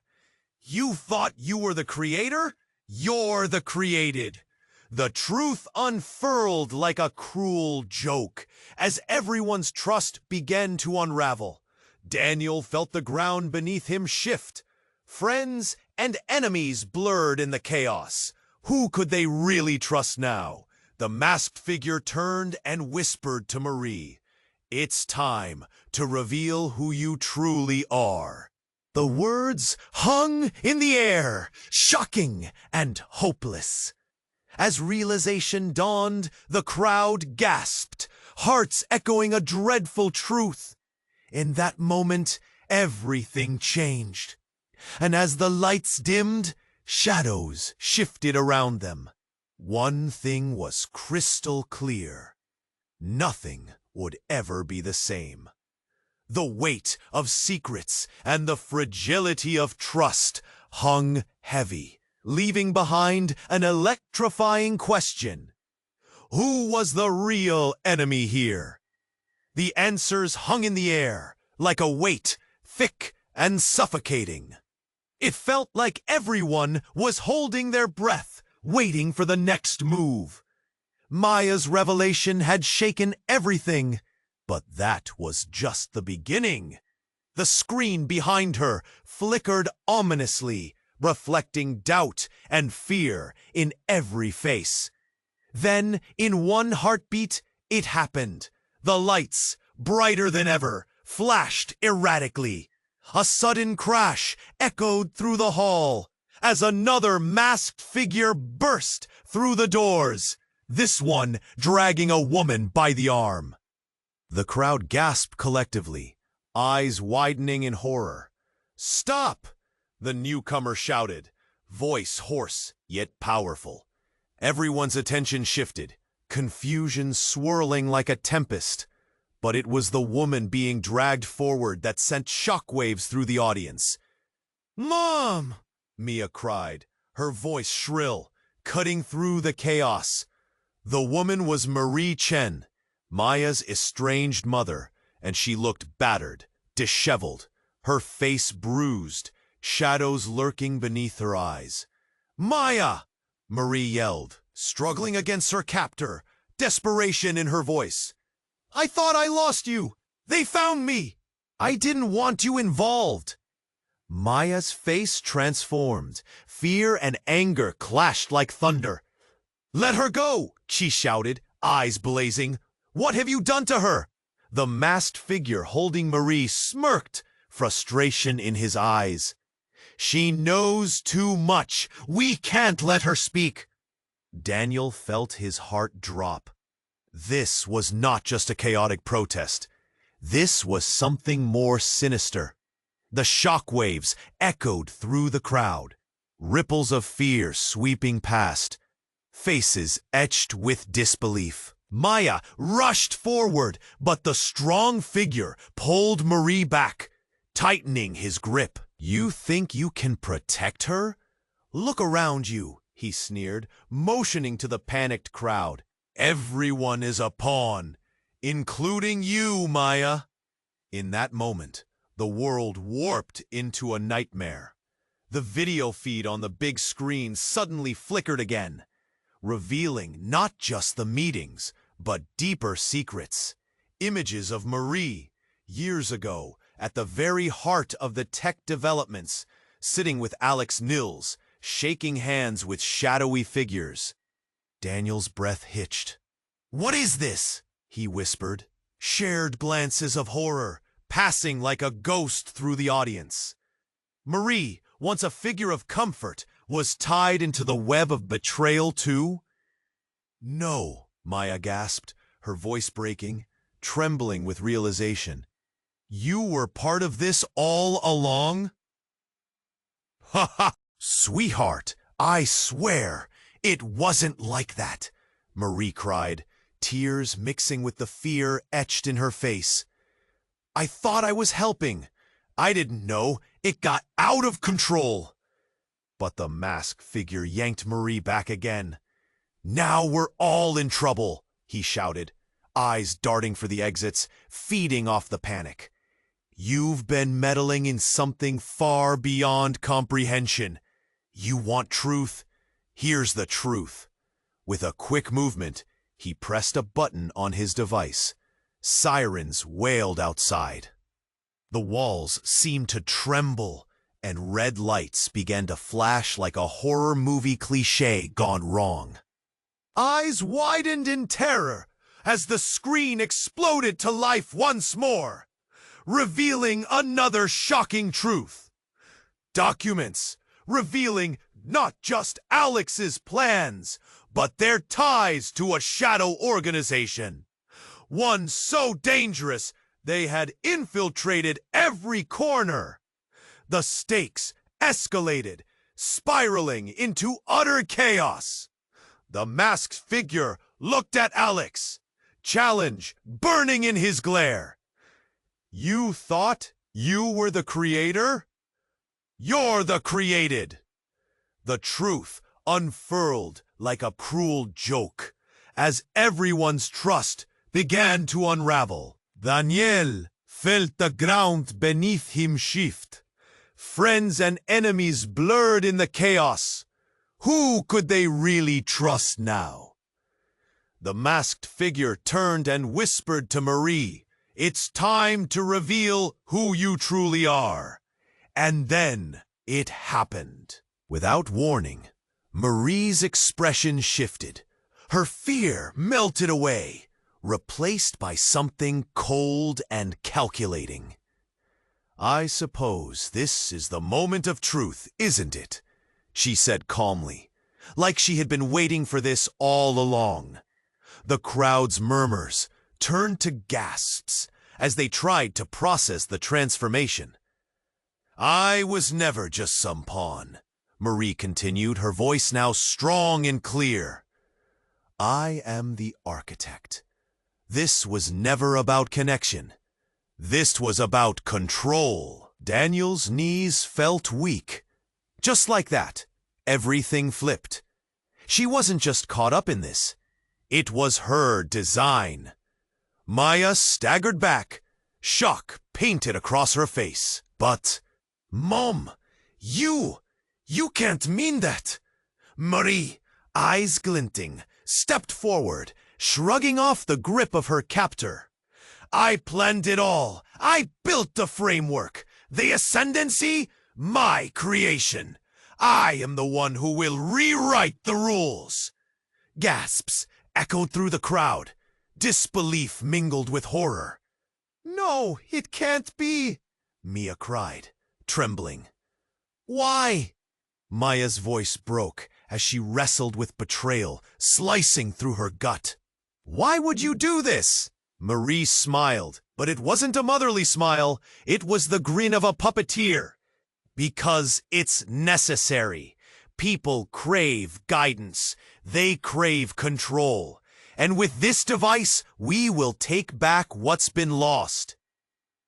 You thought you were the creator? You're the created. The truth unfurled like a cruel joke as everyone's trust began to unravel. Daniel felt the ground beneath him shift. Friends and enemies blurred in the chaos. Who could they really trust now? The masked figure turned and whispered to Marie, "It's time to reveal who you truly are." The words hung in the air, shocking and hopeless. As realization dawned, the crowd gasped, hearts echoing a dreadful truth. In that moment, everything changed. And as the lights dimmed, shadows shifted around them. One thing was crystal clear. Nothing would ever be the same. The weight of secrets and the fragility of trust hung heavy, leaving behind an electrifying question. Who was the real enemy here? The answers hung in the air, like a weight, thick and suffocating. It felt like everyone was holding their breath, waiting for the next move. Maya's revelation had shaken everything, but that was just the beginning. The screen behind her flickered ominously, reflecting doubt and fear in every face. Then, in one heartbeat, it happened. The lights, brighter than ever, flashed erratically. A sudden crash echoed through the hall as another masked figure burst through the doors, this one dragging a woman by the arm. The crowd gasped collectively, eyes widening in horror. "Stop!" the newcomer shouted, voice hoarse yet powerful. Everyone's attention shifted, confusion swirling like a tempest. But it was the woman being dragged forward that sent shockwaves through the audience. "Mom!" Mia cried, her voice shrill, cutting through the chaos. The woman was Marie Chen, Maya's estranged mother, and she looked battered, disheveled, her face bruised, shadows lurking beneath her eyes. "Maya!" Marie yelled, struggling against her captor, desperation in her voice. "I thought I lost you. They found me. I didn't want you involved." Maya's face transformed. Fear and anger clashed like thunder. "Let her go!" she shouted, eyes blazing. "What have you done to her?" The masked figure holding Marie smirked, frustration in his eyes. "She knows too much. We can't let her speak." Daniel felt his heart drop. This was not just a chaotic protest. This was something more sinister. The shockwaves echoed through the crowd, ripples of fear sweeping past, faces etched with disbelief. Maya rushed forward, but the strong figure pulled Marie back, tightening his grip. "You think you can protect her? Look around you," he sneered, motioning to the panicked crowd. "Everyone is a pawn, including you, Maya." In that moment, the world warped into a nightmare. The video feed on the big screen suddenly flickered again, revealing not just the meetings, but deeper secrets. Images of Marie, years ago, at the very heart of the tech developments, sitting with Alex Nils, shaking hands with shadowy figures. Daniel's breath hitched. "What is this?" he whispered. Shared glances of horror, passing like a ghost through the audience. Marie, once a figure of comfort, was tied into the web of betrayal too? "No," Maya gasped, her voice breaking, trembling with realization. "You were part of this all along?" "Ha ha! Sweetheart, I swear, it wasn't like that," Marie cried, tears mixing with the fear etched in her face. "I thought I was helping. I didn't know it got out of control." But the masked figure yanked Marie back again. "Now we're all in trouble," he shouted, eyes darting for the exits, feeding off the panic. "You've been meddling in something far beyond comprehension. You want truth? Here's the truth." With a quick movement, he pressed a button on his device. Sirens wailed outside. The walls seemed to tremble, and red lights began to flash like a horror movie cliché gone wrong. Eyes widened in terror as the screen exploded to life once more, revealing another shocking truth. Documents revealing not just Alex's plans, but their ties to a shadow organization. One so dangerous they had infiltrated every corner. The stakes escalated, spiraling into utter chaos. The masked figure looked at Alex, challenge burning in his glare. "You thought you were the creator? You're the created." The truth unfurled like a cruel joke as everyone's trust began to unravel. Daniel felt the ground beneath him shift. Friends and enemies blurred in the chaos. Who could they really trust now? The masked figure turned and whispered to Marie, "It's time to reveal who you truly are." And then it happened. Without warning, Marie's expression shifted. Her fear melted away, replaced by something cold and calculating. "I suppose this is the moment of truth, isn't it?" she said calmly, like she had been waiting for this all along. The crowd's murmurs turned to gasps as they tried to process the transformation. "I was never just some pawn," Marie continued, her voice now strong and clear. "I am the architect. This was never about connection. This was about control." Daniel's knees felt weak. Just like that, everything flipped. She wasn't just caught up in this. It was her design. Maya staggered back, shock painted across her face. "But, Mom, you can't mean that." Marie, eyes glinting, stepped forward, shrugging off the grip of her captor. "I planned it all. I built the framework. The ascendancy, my creation. I am the one who will rewrite the rules." Gasps echoed through the crowd. Disbelief mingled with horror. "No, it can't be," Mia cried, trembling. "Why?" Maya's voice broke as she wrestled with betrayal, slicing through her gut. "Why would you do this?" Marie smiled, but it wasn't a motherly smile. It was the grin of a puppeteer. "Because it's necessary. People crave guidance. They crave control. And with this device, we will take back what's been lost."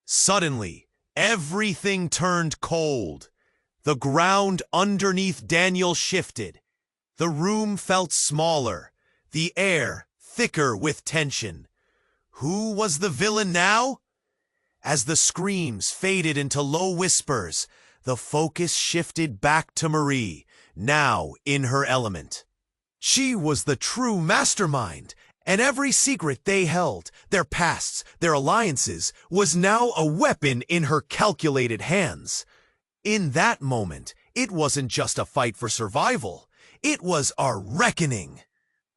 Suddenly, everything turned cold. The ground underneath Daniel shifted. The room felt smaller, the air thicker with tension. Who was the villain now? As the screams faded into low whispers, the focus shifted back to Marie, now in her element. She was the true mastermind, and every secret they held, their pasts, their alliances, was now a weapon in her calculated hands. In that moment, it wasn't just a fight for survival. It was a reckoning.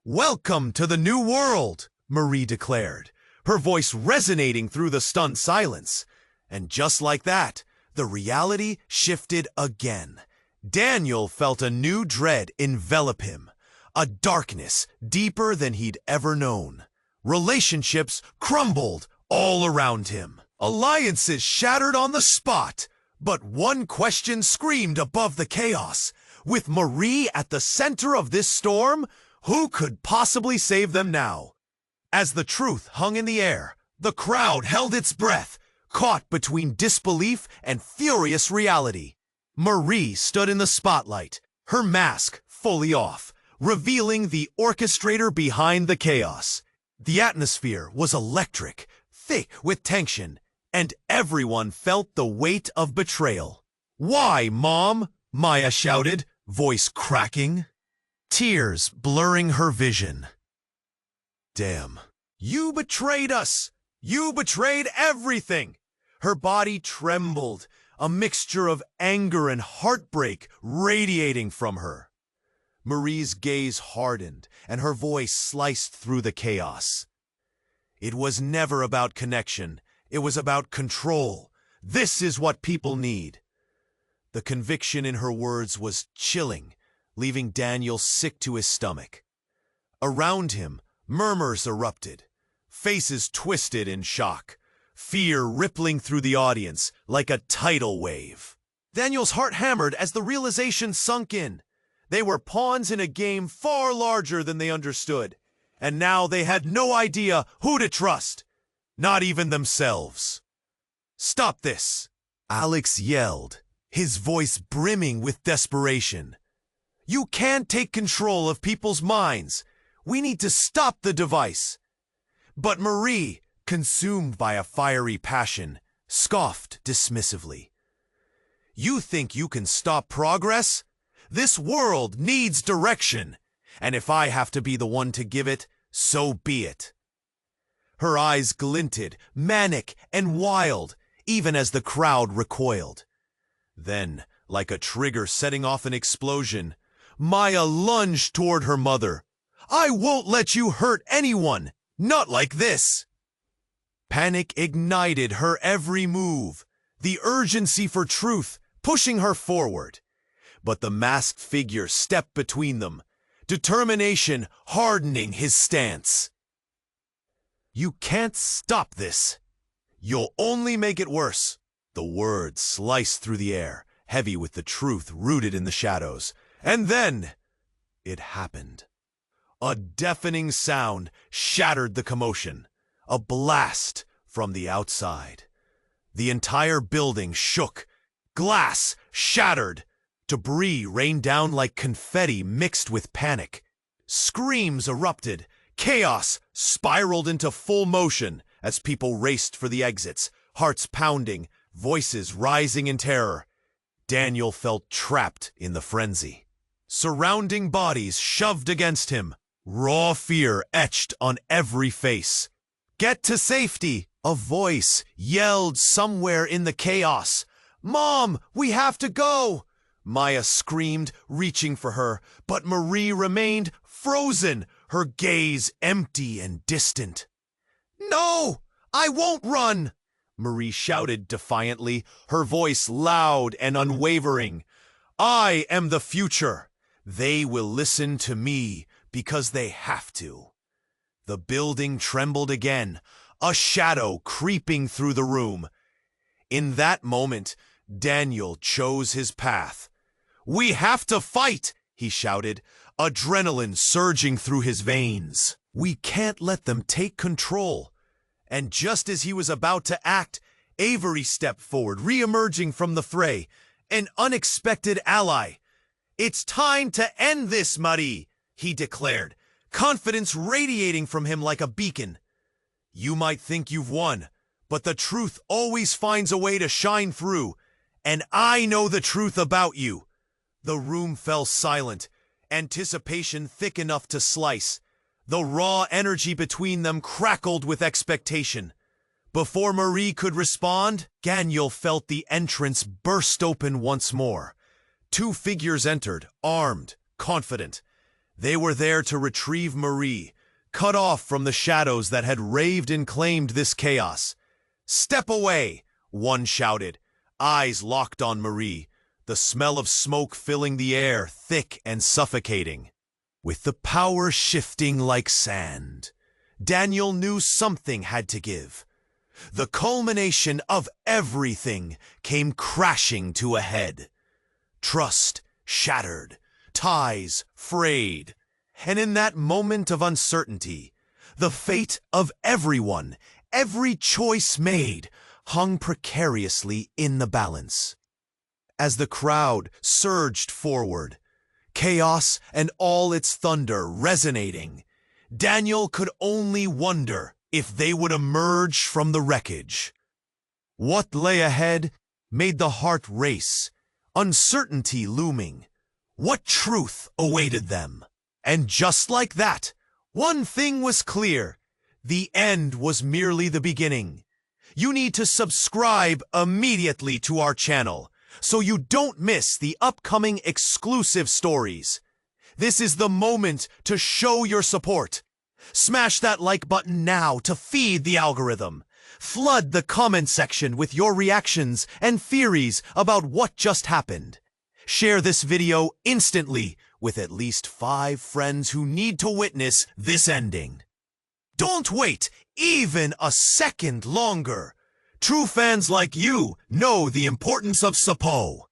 "Welcome to the new world," Marie declared, her voice resonating through the stunned silence. And just like that, the reality shifted again. Daniel felt a new dread envelop him, a darkness deeper than he'd ever known. Relationships crumbled all around him. Alliances shattered on the spot. But one question screamed above the chaos. With Marie at the center of this storm, who could possibly save them now? As the truth hung in the air, the crowd held its breath, caught between disbelief and furious reality. Marie stood in the spotlight, her mask fully off, revealing the orchestrator behind the chaos. The atmosphere was electric, thick with tension, and everyone felt the weight of betrayal. "Why, Mom?" Maya shouted, voice cracking, tears blurring her vision. "Damn. You betrayed us! You betrayed everything!" Her body trembled, a mixture of anger and heartbreak radiating from her. Marie's gaze hardened, and her voice sliced through the chaos. "It was never about connection. It was about control. This is what people need." The conviction in her words was chilling, leaving Daniel sick to his stomach. Around him, murmurs erupted, faces twisted in shock, fear rippling through the audience like a tidal wave. Daniel's heart hammered as the realization sunk in. They were pawns in a game far larger than they understood, and now they had no idea who to trust, not even themselves. "Stop this!" Alex yelled, his voice brimming with desperation. "You can't take control of people's minds. We need to stop the device." But Marie, consumed by a fiery passion, scoffed dismissively. "You think you can stop progress? This world needs direction, and if I have to be the one to give it, so be it." Her eyes glinted, manic and wild, even as the crowd recoiled. Then, like a trigger setting off an explosion, Maya lunged toward her mother. "I won't let you hurt anyone! Not like this!" Panic ignited her every move, the urgency for truth pushing her forward. But the masked figure stepped between them, determination hardening his stance. "You can't stop this. You'll only make it worse." The words sliced through the air, heavy with the truth rooted in the shadows. And then it happened. A deafening sound shattered the commotion. A blast from the outside. The entire building shook. Glass shattered. Debris rained down like confetti mixed with panic. Screams erupted. Chaos spiraled into full motion as people raced for the exits, hearts pounding, voices rising in terror. Daniel felt trapped in the frenzy. Surrounding bodies shoved against him, raw fear etched on every face. "Get to safety!" a voice yelled somewhere in the chaos. "Mom, we have to go!" Maya screamed, reaching for her, but Marie remained frozen, her gaze empty and distant. "No, I won't run!" Marie shouted defiantly, her voice loud and unwavering. "I am the future. They will listen to me because they have to." The building trembled again, a shadow creeping through the room. In that moment, Daniel chose his path. "We have to fight!" he shouted, adrenaline surging through his veins. "We can't let them take control." And just as he was about to act, Avery stepped forward, re-emerging from the fray, an unexpected ally. "It's time to end this, Marie," he declared, confidence radiating from him like a beacon. "You might think you've won, but the truth always finds a way to shine through, and I know the truth about you." The room fell silent, anticipation thick enough to slice. The raw energy between them crackled with expectation. Before Marie could respond, Daniel felt the entrance burst open once more. Two figures entered, armed, confident. They were there to retrieve Marie, cut off from the shadows that had raved and claimed this chaos. "Step away," one shouted, eyes locked on Marie, the smell of smoke filling the air, thick and suffocating. With the power shifting like sand, Daniel knew something had to give. The culmination of everything came crashing to a head. Trust shattered, ties frayed, and in that moment of uncertainty, the fate of everyone, every choice made, hung precariously in the balance. As the crowd surged forward, chaos and all its thunder resonating, Daniel could only wonder if they would emerge from the wreckage. What lay ahead made the heart race, uncertainty looming. What truth awaited them? And just like that, one thing was clear: the end was merely the beginning. You need to subscribe immediately to our channel so you don't miss the upcoming exclusive stories. This is the moment to show your support. Smash that like button now to feed the algorithm. Flood the comment section with your reactions and theories about what just happened. Share this video instantly with at least 5 friends who need to witness this ending. Don't wait even a second longer. True fans like you know the importance of support.